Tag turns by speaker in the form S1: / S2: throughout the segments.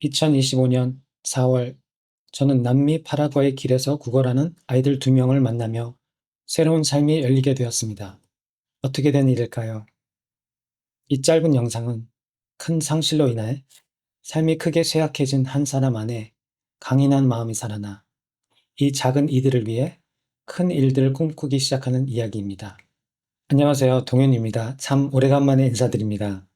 S1: 2025년 4월, 저는 남미 파라과이 길에서 구걸하는 아이들 2명을 만나며 새로운 삶이 열리게 되었습니다. 어떻게 된 일일까요? 이 짧은 영상은 큰 상실로 인해 삶이 크게 쇠약해진 한 사람 안에 강인한 마음이 살아나 이 작은 이들을 위해 큰 일들을 꿈꾸기 시작하는 이야기입니다. 안녕하세요. 동현입니다. 참 오래간만에 인사드립니다.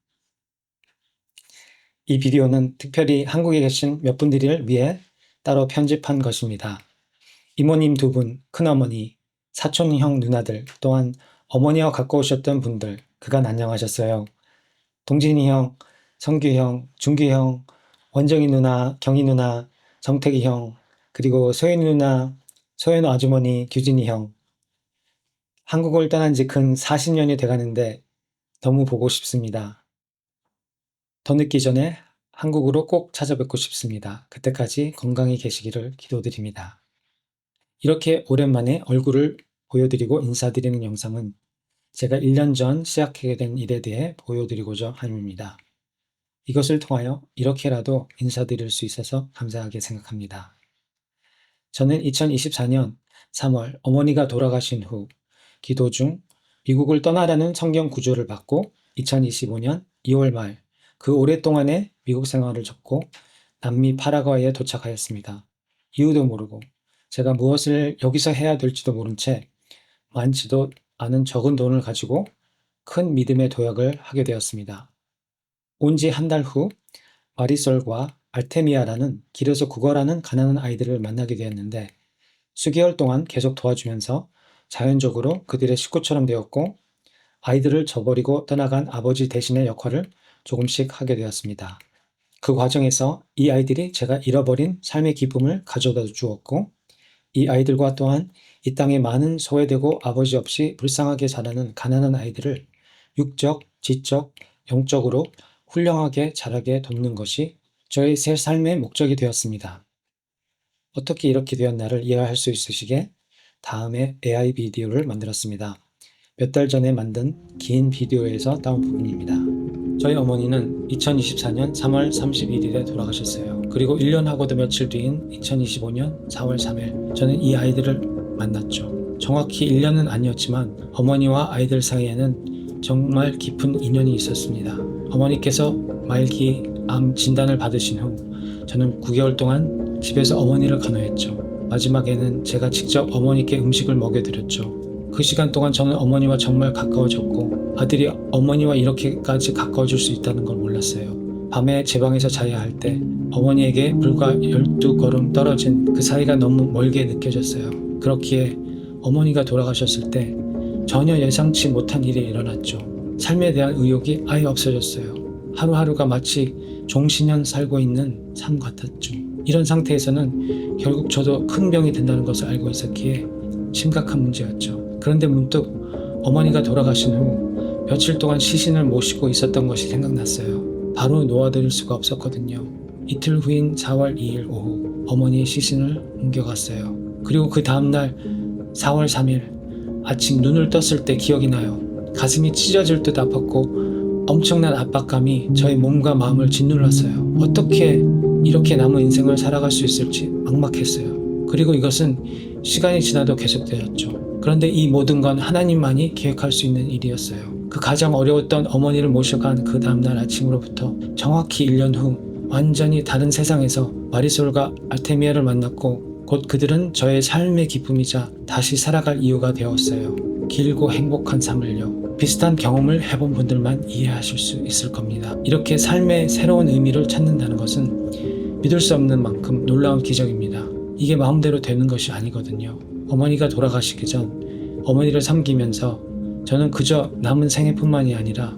S1: 이 비디오는 특별히 한국에 계신 몇 분들을 위해 따로 편집한 것입니다. 이모님 2분, 큰어머니, 사촌형 누나들, 또한 어머니와 가까우셨던 분들, 그간 안녕하셨어요. 동진이 형, 성규 형, 준규 형, 원정이 누나, 경희 누나, 정택이 형, 그리고 소연이 누나, 소연우 아주머니, 규진이 형. 한국을 떠난 지 근 40년이 돼가는데 너무 보고 싶습니다. 더 늦기 전에 한국으로 꼭 찾아뵙고 싶습니다. 그때까지 건강히 계시기를 기도드립니다. 이렇게 오랜만에 얼굴을 보여드리고 인사드리는 영상은 제가 1년 전 시작하게 된 일에 대해 보여드리고자 함입니다. 이것을 통하여 이렇게라도 인사드릴 수 있어서 감사하게 생각합니다. 저는 2024년 3월 어머니가 돌아가신 후 기도 중 미국을 떠나라는 성경 구조를 받고 2025년 2월 말 그 오랫동안의 미국 생활을 접고 남미 파라과이에 도착하였습니다. 이유도 모르고 제가 무엇을 여기서 해야 될지도 모른 채 많지도 않은 적은 돈을 가지고 큰 믿음의 도약을 하게 되었습니다. 온 지 한 달 후 마리솔과 알테미아라는 길에서 구걸하는 가난한 아이들을 만나게 되었는데 수개월 동안 계속 도와주면서 자연적으로 그들의 식구처럼 되었고 아이들을 저버리고 떠나간 아버지 대신의 역할을 조금씩 하게 되었습니다. 그 과정에서 이 아이들이 제가 잃어버린 삶의 기쁨을 가져다 주었고 이 아이들과 또한 이 땅에 많은 소외되고 아버지 없이 불쌍하게 자라는 가난한 아이들을 육적, 지적, 영적으로 훌륭하게 자라게 돕는 것이 저의 새 삶의 목적이 되었습니다. 어떻게 이렇게 되었나를 이해할 수 있으시게 다음에 AI 비디오를 만들었습니다. 몇 달 전에 만든 긴 비디오에서 따온 부분입니다. 저희 어머니는 2024년 3월 31일에 돌아가셨어요. 그리고 1년 하고도 며칠 뒤인 2025년 4월 3일 저는 이 아이들을 만났죠. 정확히 1년은 아니었지만 어머니와 아이들 사이에는 정말 깊은 인연이 있었습니다. 어머니께서 말기 암 진단을 받으신 후 저는 9개월 동안 집에서 어머니를 간호했죠. 마지막에는 제가 직접 어머니께 음식을 먹여드렸죠. 그 시간 동안 저는 어머니와 정말 가까워졌고 아들이 어머니와 이렇게까지 가까워질 수 있다는 걸 몰랐어요. 밤에 제 방에서 자야 할 때 어머니에게 불과 12걸음 떨어진 그 사이가 너무 멀게 느껴졌어요. 그렇기에 어머니가 돌아가셨을 때 전혀 예상치 못한 일이 일어났죠. 삶에 대한 의욕이 아예 없어졌어요. 하루하루가 마치 종신년 살고 있는 삶 같았죠. 이런 상태에서는 결국 저도 큰 병이 된다는 것을 알고 있었기에 심각한 문제였죠. 그런데 문득 어머니가 돌아가신 후 며칠 동안 시신을 모시고 있었던 것이 생각났어요. 바로 놓아드릴 수가 없었거든요. 이틀 후인 4월 2일 오후 어머니의 시신을 옮겨갔어요. 그리고 그 다음날 4월 3일 아침 눈을 떴을 때 기억이 나요. 가슴이 찢어질 듯 아팠고 엄청난 압박감이 저의 몸과 마음을 짓눌렀어요. 어떻게 이렇게 남은 인생을 살아갈 수 있을지 막막했어요. 그리고 이것은 시간이 지나도 계속되었죠. 그런데 이 모든 건 하나님만이 계획할 수 있는 일이었어요. 그 가장 어려웠던 어머니를 모셔간 그 다음날 아침으로부터 정확히 1년 후 완전히 다른 세상에서 마리솔과 알테미아를 만났고 곧 그들은 저의 삶의 기쁨이자 다시 살아갈 이유가 되었어요. 길고 행복한 삶을요. 비슷한 경험을 해본 분들만 이해하실 수 있을 겁니다. 이렇게 삶의 새로운 의미를 찾는다는 것은 믿을 수 없는 만큼 놀라운 기적입니다. 이게 마음대로 되는 것이 아니거든요. 어머니가 돌아가시기 전 어머니를 섬기면서 저는 그저 남은 생애뿐만이 아니라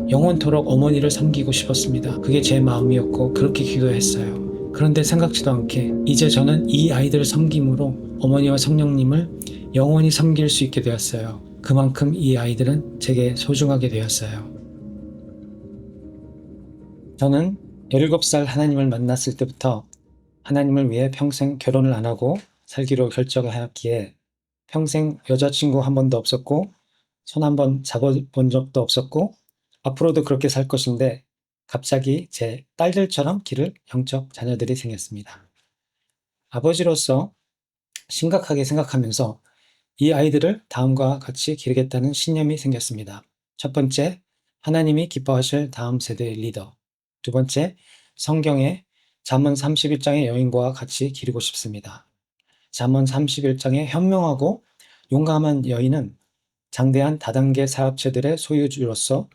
S1: 영원토록 어머니를 섬기고 싶었습니다. 그게 제 마음이었고 그렇게 기도했어요. 그런데 생각지도 않게 이제 저는 이 아이들을 섬김으로 어머니와 성령님을 영원히 섬길 수 있게 되었어요. 그만큼 이 아이들은 제게 소중하게 되었어요. 저는 17살 하나님을 만났을 때부터 하나님을 위해 평생 결혼을 안 하고 살기로 결정을 하였기에 평생 여자친구 한 번도 없었고 손 한 번 잡아본 적도 없었고 앞으로도 그렇게 살 것인데 갑자기 제 딸들처럼 기를 영적 자녀들이 생겼습니다. 아버지로서 심각하게 생각하면서 이 아이들을 다음과 같이 기르겠다는 신념이 생겼습니다. 첫 번째, 하나님이 기뻐하실 다음 세대의 리더. 두 번째, 성경의 잠언 31장의 여인과 같이 기르고 싶습니다. 잠언 31장의 현명하고 용감한 여인은 장대한 다단계 사업체들의 소유주로서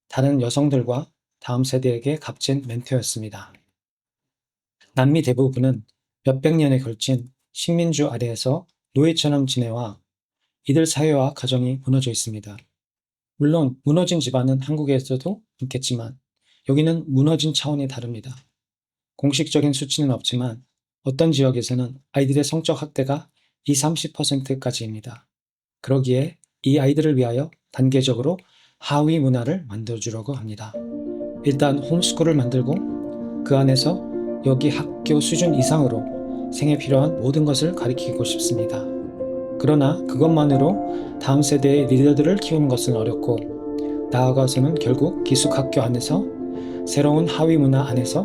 S1: 다른 여성들과 다음 세대에게 값진 멘토였습니다. 남미 대부분은 몇백 년에 걸친 식민주 아래에서 노예처럼 지내와 이들 사회와 가정이 무너져 있습니다. 물론 무너진 집안은 한국에서도 있겠지만 여기는 무너진 차원이 다릅니다. 공식적인 수치는 없지만 어떤 지역에서는 아이들의 성적 학대가 20-30%까지입니다. 그러기에 이 아이들을 위하여 단계적으로 하위 문화를 만들어주려고 합니다. 일단 홈스쿨을 만들고 그 안에서 여기 학교 수준 이상으로 생에 필요한 모든 것을 가르치고 싶습니다. 그러나 그것만으로 다음 세대의 리더들을 키우는 것은 어렵고 나아가서는 결국 기숙학교 안에서 새로운 하위 문화 안에서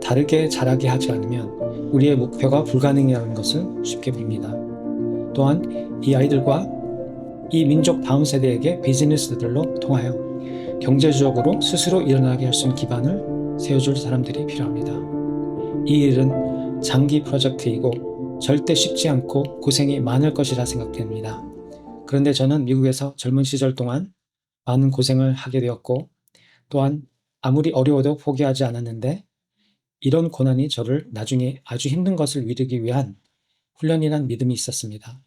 S1: 다르게 자라게 하지 않으면 우리의 목표가 불가능이라는 것은 쉽게 봅니다. 또한 이 아이들과 이 민족 다음 세대에게 비즈니스들로 통하여 경제적으로 스스로 일어나게 할 수 있는 기반을 세워줄 사람들이 필요합니다. 이 일은 장기 프로젝트이고 절대 쉽지 않고 고생이 많을 것이라 생각됩니다. 그런데 저는 미국에서 젊은 시절 동안 많은 고생을 하게 되었고 또한 아무리 어려워도 포기하지 않았는데 이런 고난이 저를 나중에 아주 힘든 것을 이루기 위한 훈련이란 믿음이 있었습니다.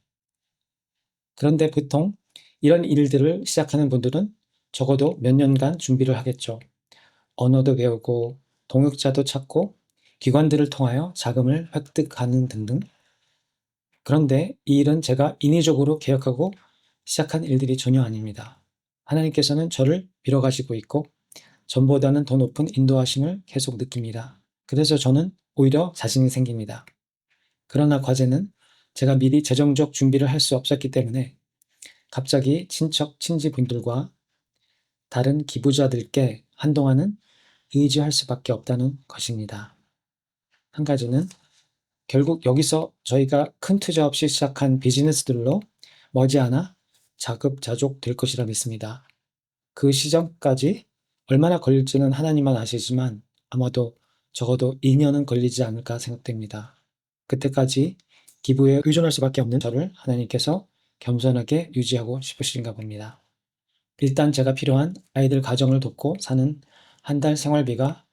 S1: 그런데 보통 이런 일들을 시작하는 분들은 적어도 몇 년간 준비를 하겠죠. 언어도 배우고 동역자도 찾고 기관들을 통하여 자금을 획득하는 등등. 그런데 이 일은 제가 인위적으로 계획하고 시작한 일들이 전혀 아닙니다. 하나님께서는 저를 밀어가시고 있고 전보다는 더 높은 인도하심을 계속 느낍니다. 그래서 저는 오히려 자신이 생깁니다. 그러나 과제는 제가 미리 재정적 준비를 할 수 없었기 때문에 갑자기 친척, 친지분들과 다른 기부자들께 한동안은 의지할 수밖에 없다는 것입니다. 한 가지는 결국 여기서 저희가 큰 투자 없이 시작한 비즈니스들로 머지않아 자급자족 될 것이라 믿습니다. 그 시점까지 얼마나 걸릴지는 하나님만 아시지만 아마도 적어도 2년은 걸리지 않을까 생각됩니다. 그때까지 기부에 의존할 수밖에 없는 저를 하나님께서 겸손하게 유지하고 싶으신가 봅니다. 일단 제가 필요한 아이들 가정을 돕고 사는 한 달 생활비가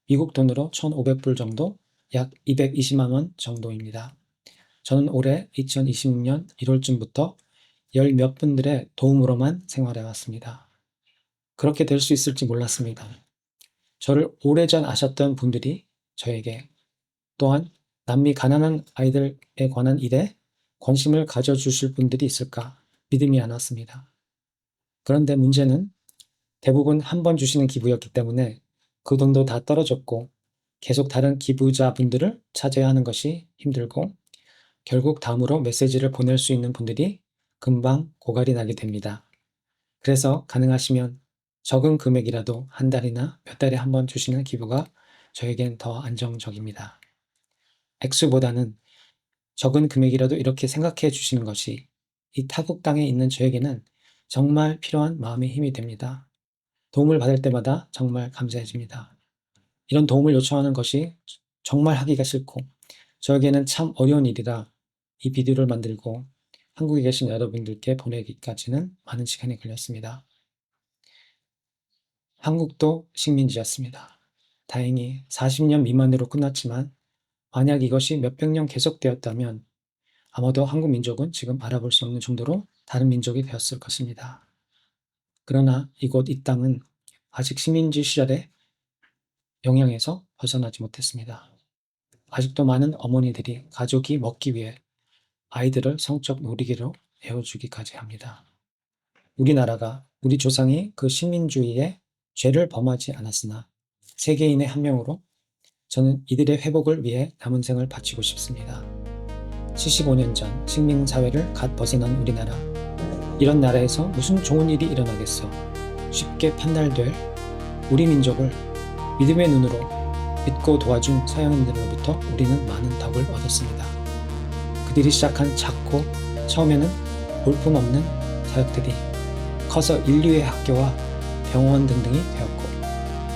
S1: 미국 돈으로 1,500불 정도, 약 220만 원 정도입니다. 저는 올해 2026년 1월쯤부터 열 몇 분들의 도움으로만 생활해 왔습니다. 그렇게 될 수 있을지 몰랐습니다. 저를 오래전 아셨던 분들이 저에게 또한 남미 가난한 아이들에 관한 일에 관심을 가져주실 분들이 있을까 믿음이 안 왔습니다. 그런데 문제는 대부분 한 번 주시는 기부였기 때문에 그 돈도 다 떨어졌고 계속 다른 기부자분들을 찾아야 하는 것이 힘들고 결국 다음으로 메시지를 보낼 수 있는 분들이 금방 고갈이 나게 됩니다. 그래서 가능하시면 적은 금액이라도 한 달이나 몇 달에 한 번 주시는 기부가 저에겐 더 안정적입니다. 액수보다는 적은 금액이라도 이렇게 생각해 주시는 것이 이 타국 땅에 있는 저에게는 정말 필요한 마음의 힘이 됩니다. 도움을 받을 때마다 정말 감사해집니다. 이런 도움을 요청하는 것이 정말 하기가 싫고 저에게는 참 어려운 일이라 이 비디오를 만들고 한국에 계신 여러분들께 보내기까지는 많은 시간이 걸렸습니다. 한국도 식민지였습니다. 다행히 40년 미만으로 끝났지만 만약 이것이 몇백 년 계속되었다면 아마도 한국 민족은 지금 알아볼 수 없는 정도로 다른 민족이 되었을 것입니다. 그러나 이곳 이 땅은 아직 식민지 시절의 영향에서 벗어나지 못했습니다. 아직도 많은 어머니들이 가족이 먹기 위해 아이들을 성적 놀이기로 내어주기까지 합니다. 우리나라가 우리 조상이 그 식민주의에 죄를 범하지 않았으나 세계인의 한 명으로 저는 이들의 회복을 위해 남은 생을 바치고 싶습니다. 75년 전 식민사회를 갓 벗어난 우리나라. 이런 나라에서 무슨 좋은 일이 일어나겠어. 쉽게 판단될 우리 민족을 믿음의 눈으로 믿고 도와준 서양인들로부터 우리는 많은 덕을 얻었습니다. 그들이 시작한 작고 처음에는 볼품없는 사역들이 커서 인류의 학교와 병원 등등이 되었고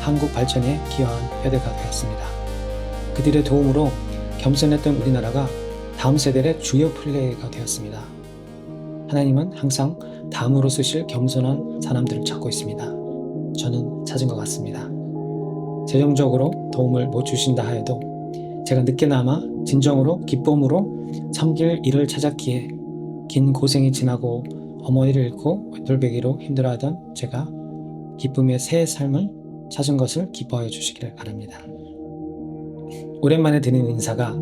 S1: 한국 발전에 기여한 뼈대가 되었습니다. 그들의 도움으로 겸손했던 우리나라가 다음 세대의 주요 플레이가 되었습니다. 하나님은 항상 다음으로 쓰실 겸손한 사람들을 찾고 있습니다. 저는 찾은 것 같습니다. 재정적으로 도움을 못 주신다 하여도 제가 늦게나마 진정으로 기쁨으로 섬길 일을 찾았기에 긴 고생이 지나고 어머니를 잃고 돌베기로 힘들어하던 제가 기쁨의 새 삶을 찾은 것을 기뻐해 주시기를 바랍니다. 오랜만에 드리는 인사가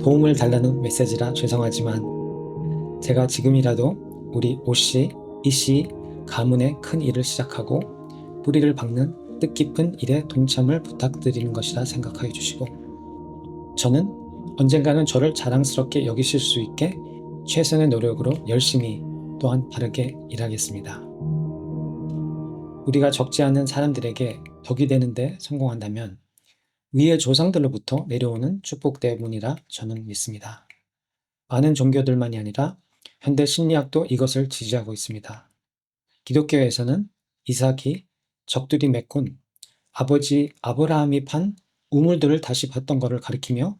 S1: 도움을 달라는 메시지라 죄송하지만 제가 지금이라도 우리 오씨, 이씨 가문의 큰 일을 시작하고 뿌리를 박는 뜻깊은 일에 동참을 부탁드리는 것이라 생각하여 주시고 저는 언젠가는 저를 자랑스럽게 여기실 수 있게 최선의 노력으로 열심히 또한 바르게 일하겠습니다. 우리가 적지 않은 사람들에게 덕이 되는데 성공한다면 위의 조상들로부터 내려오는 축복 때문이라 저는 믿습니다. 많은 종교들만이 아니라 현대 심리학도 이것을 지지하고 있습니다. 기독교에서는 이삭이 적들이 메꾼 아버지 아브라함이 판 우물들을 다시 봤던 것을 가리키며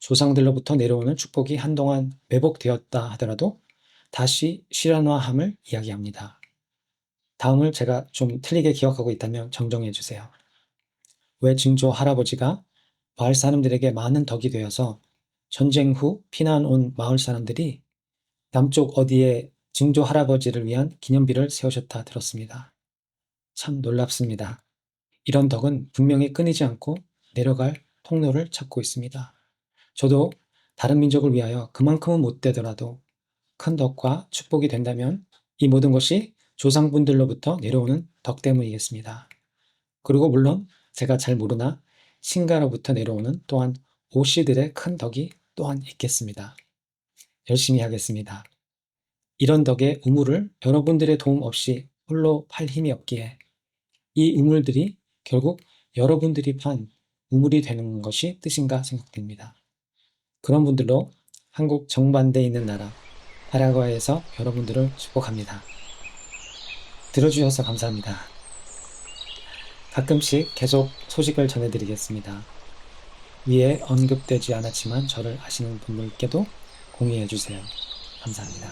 S1: 조상들로부터 내려오는 축복이 한동안 매복되었다 하더라도 다시 실현화함을 이야기합니다. 다음을 제가 좀 틀리게 기억하고 있다면 정정해 주세요. 왜 증조 할아버지가 마을 사람들에게 많은 덕이 되어서 전쟁 후 피난 온 마을 사람들이 남쪽 어디에 증조 할아버지를 위한 기념비를 세우셨다 들었습니다. 참 놀랍습니다. 이런 덕은 분명히 끊이지 않고 내려갈 통로를 찾고 있습니다. 저도 다른 민족을 위하여 그만큼은 못 되더라도 큰 덕과 축복이 된다면 이 모든 것이 조상분들로부터 내려오는 덕 때문이겠습니다. 그리고 물론 제가 잘 모르나 신가로부터 내려오는 또한 오씨들의 큰 덕이 또한 있겠습니다. 열심히 하겠습니다. 이런 덕의 우물을 여러분들의 도움 없이 홀로 팔 힘이 없기에 이 우물들이 결국 여러분들이 판 우물이 되는 것이 뜻인가 생각됩니다. 그런 분들로 한국 정반대에 있는 나라 파라과이에서 여러분들을 축복합니다. 들어주셔서 감사합니다. 가끔씩 계속 소식을 전해드리겠습니다. 위에 언급되지 않았지만 저를 아시는 분들께도 공유해 주세요. 감사합니다.